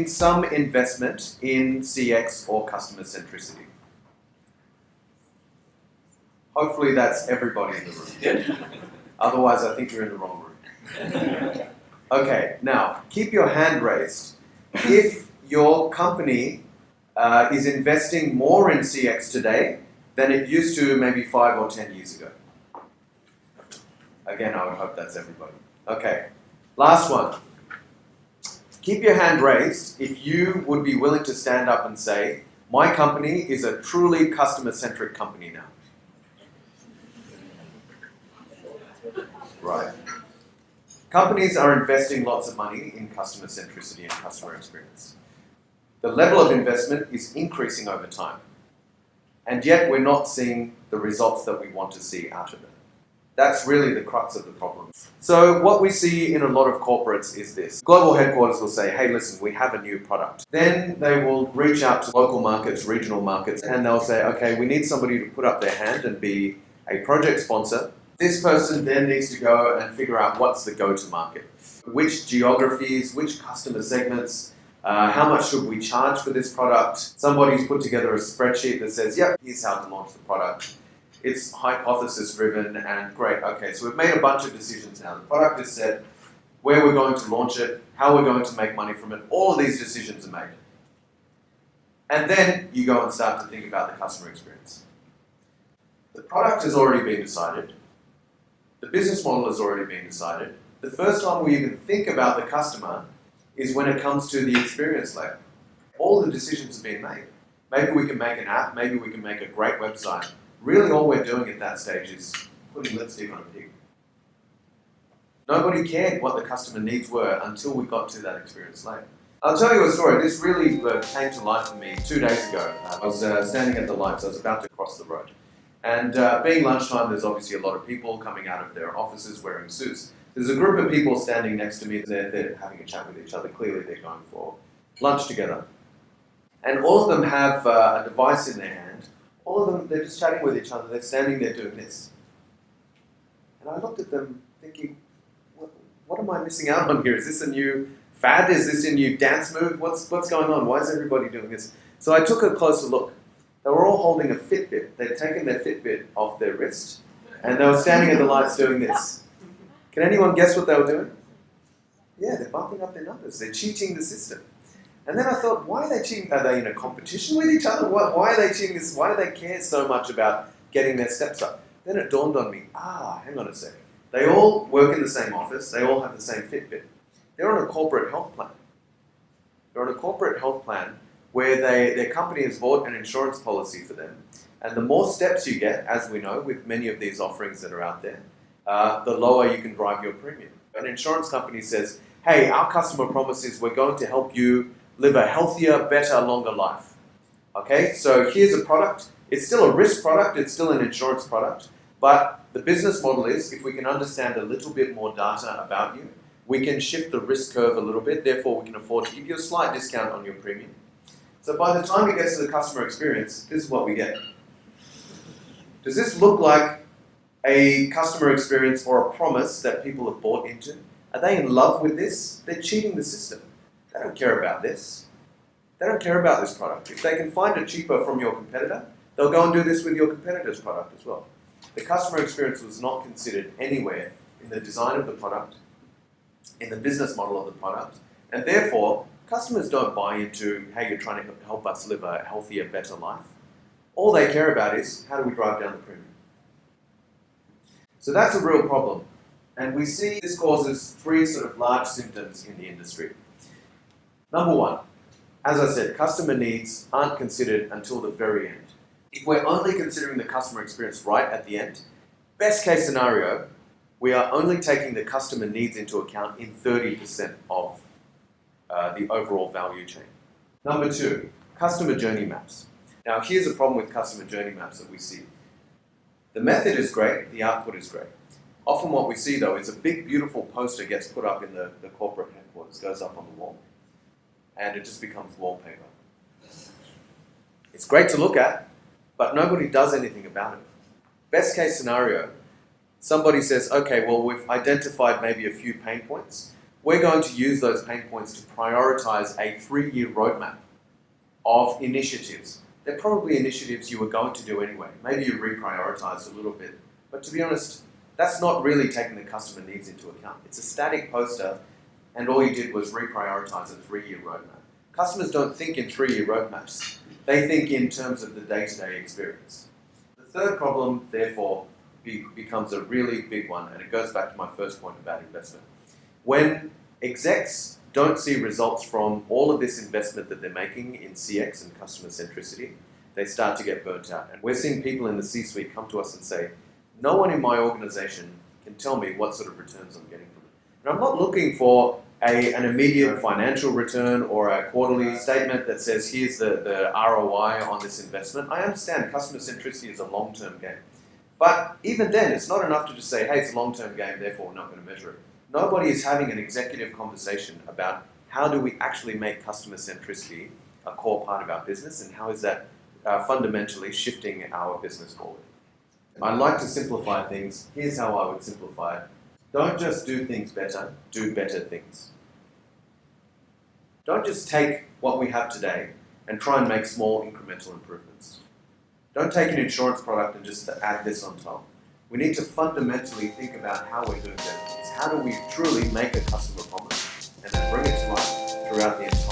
seen some investment in CX or customer centricity? Hopefully that's everybody in the room. Otherwise, I think you're in the wrong room. Okay, now, keep your hand raised if your company is investing more in CX today than it used to maybe 5 or 10 years ago. Again, I would hope that's everybody. Okay, last one. Keep your hand raised if you would be willing to stand up and say, my company is a truly customer-centric company now. Right. Companies are investing lots of money in customer centricity and customer experience. The level of investment is increasing over time. And yet we're not seeing the results that we want to see out of it. That's really the crux of the problem. So what we see in a lot of corporates is this. Global headquarters will say, hey, listen, we have a new product. Then they will reach out to local markets, regional markets, and they'll say, okay, we need somebody to put up their hand and be a project sponsor. This person then needs to go and figure out what's the go-to-market. Which geographies, which customer segments, how much should we charge for this product? Somebody's put together a spreadsheet that says, yep, here's how to launch the product. It's hypothesis-driven and great. Okay, so we've made a bunch of decisions now. The product is set, where we're going to launch it, how we're going to make money from it. All of these decisions are made. And then you go and start to think about the customer experience. The product has already been decided. The business model has already been decided. The first time we even think about the customer is when it comes to the experience layer. All the decisions have been made. Maybe we can make an app, maybe we can make a great website. Really all we're doing at that stage is putting lipstick on a pig. Nobody cared what the customer needs were until we got to that experience layer. I'll tell you a story. This really came to life for me 2 days ago. I was standing at the lights. I was about to cross the road. And being lunchtime, there's obviously a lot of people coming out of their offices wearing suits. There's a group of people standing next to me. They're having a chat with each other. Clearly, they're going for lunch together. And all of them have a device in their hand. All of them, they're just chatting with each other. They're standing there doing this. And I looked at them thinking, what am I missing out on here? Is this a new fad? Is this a new dance move? What's going on? Why is everybody doing this? So I took a closer look. They were all holding a Fitbit. They'd taken their Fitbit off their wrist, and they were standing at the lights doing this. Can anyone guess what they were doing? Yeah, they're bumping up their numbers. They're cheating the system. And then I thought, why are they cheating? Are they in a competition with each other? Why are they cheating this? Why do they care so much about getting their steps up? Then it dawned on me, hang on a second. They all work in the same office. They all have the same Fitbit. They're on a corporate health plan. They're on a corporate health plan where their company has bought an insurance policy for them. And the more steps you get, as we know, with many of these offerings that are out there, the lower you can drive your premium. An insurance company says, hey, our customer promise is we're going to help you live a healthier, better, longer life. Okay, so here's a product. It's still a risk product. It's still an insurance product. But the business model is, if we can understand a little bit more data about you, we can shift the risk curve a little bit. Therefore, we can afford to give you a slight discount on your premium. So by the time it gets to the customer experience, this is what we get. Does this look like a customer experience or a promise that people have bought into? Are they in love with this? They're cheating the system. They don't care about this. They don't care about this product. If they can find it cheaper from your competitor, they'll go and do this with your competitor's product as well. The customer experience was not considered anywhere in the design of the product, in the business model of the product, and therefore, customers don't buy into, hey, you're trying to help us live a healthier, better life. All they care about is, how do we drive down the premium? So that's a real problem. And we see this causes 3 sort of large symptoms in the industry. Number 1, as I said, customer needs aren't considered until the very end. If we're only considering the customer experience right at the end, best case scenario, we are only taking the customer needs into account in 30% of the overall value chain. Number 2, customer journey maps. Now here's a problem with customer journey maps that we see. The method is great, the output is great. Often what we see though is a big beautiful poster gets put up in the corporate headquarters, goes up on the wall, and it just becomes wallpaper. It's great to look at, but nobody does anything about it. Best case scenario, somebody says, okay, well we've identified maybe a few pain points. we're going to use those pain points to prioritize a 3-year roadmap of initiatives. They're probably initiatives you were going to do anyway. Maybe you reprioritized a little bit. But to be honest, that's not really taking the customer needs into account. It's a static poster, and all you did was reprioritize a 3-year roadmap. Customers don't think in 3-year roadmaps. They think in terms of the day-to-day experience. The third problem, therefore, becomes a really big one, and it goes back to my first point about investment. When execs don't see results from all of this investment that they're making in CX and customer centricity, they start to get burnt out. And we're seeing people in the C-suite come to us and say, no one in my organization can tell me what sort of returns I'm getting from it. And I'm not looking for an immediate financial return or a quarterly statement that says, here's the ROI on this investment. I understand customer centricity is a long-term game. But even then, it's not enough to just say, hey, it's a long-term game, therefore we're not going to measure it. Nobody is having an executive conversation about how do we actually make customer centricity a core part of our business, and how is that fundamentally shifting our business forward. I like to simplify things. Here's how I would simplify it. Don't just do things better, do better things. Don't just take what we have today and try and make small incremental improvements. Don't take an insurance product and just add this on top. We need to fundamentally think about how we're doing better things. How do we truly make a customer promise and then bring it to life throughout the entire